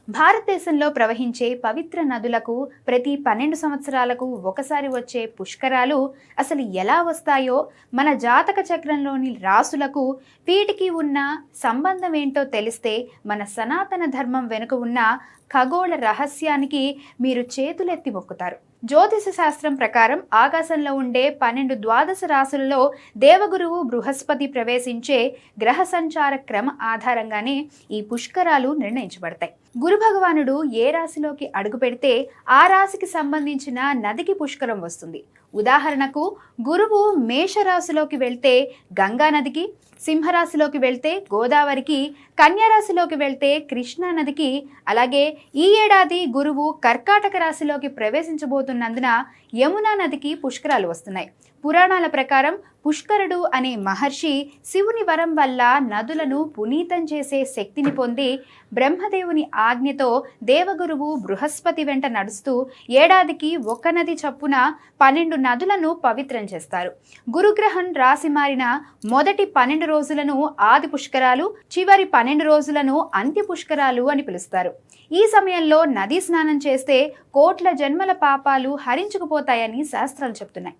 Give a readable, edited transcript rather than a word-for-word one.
భారతదేశంలో ప్రవహించే పవిత్ర నదులకు ప్రతి 12 సంవత్సరాలకు ఒకసారి వచ్చే పుష్కరాలు అసలు ఎలా వస్తాయో, మన జాతక చక్రంలోని రాసులకు వీటికి ఉన్న సంబంధం ఏంటో తెలిస్తే మన సనాతన ధర్మం వెనుక ఉన్న ఖగోళ రహస్యానికి మీరు చేతులెత్తి మొక్కుతారు. జ్యోతిష శాస్త్రం ప్రకారం ఆకాశంలో ఉండే 12 ద్వాదశ రాశులలో దేవగురువు బృహస్పతి ప్రవేశించే గ్రహ సంచార క్రమ ఆధారంగానే ఈ పుష్కరాలు నిర్ణయించబడతాయి. గురు భగవానుడు ఏ రాశిలోకి అడుగు పెడితే ఆ రాశికి సంబంధించిన నదికి పుష్కరం వస్తుంది. ఉదాహరణకు గురువు మేషరాశిలోకి వెళ్తే గంగా నదికి, సింహరాశిలోకి వెళ్తే గోదావరికి, కన్యారాశిలోకి వెళ్తే కృష్ణా నదికి, అలాగే ఈ ఏడాది గురువు కర్కాటక రాశిలోకి ప్రవేశించబోతున్నందున యమునా నదికి పుష్కరాలు వస్తున్నాయి. పురాణాల ప్రకారం పుష్కరుడు అనే మహర్షి శివుని వరం వల్ల నదులను పునీతం చేసే శక్తిని పొంది బ్రహ్మదేవుని ఆజ్ఞతో దేవగురువు బృహస్పతి వెంట నడుస్తూ ఏడాదికి ఒక నది చప్పున 12 నదులను పవిత్రం చేస్తారు. గురుగ్రహం రాశి మారిన మొదటి 12 రోజులను ఆది పుష్కరాలు, చివరి 12 రోజులను అంత్య పుష్కరాలు అని పిలుస్తారు. ఈ సమయంలో నదీ స్నానం చేస్తే కోట్ల జన్మల పాపాలు హరించుకుపోతాయని శాస్త్రాలు చెప్తున్నాయి.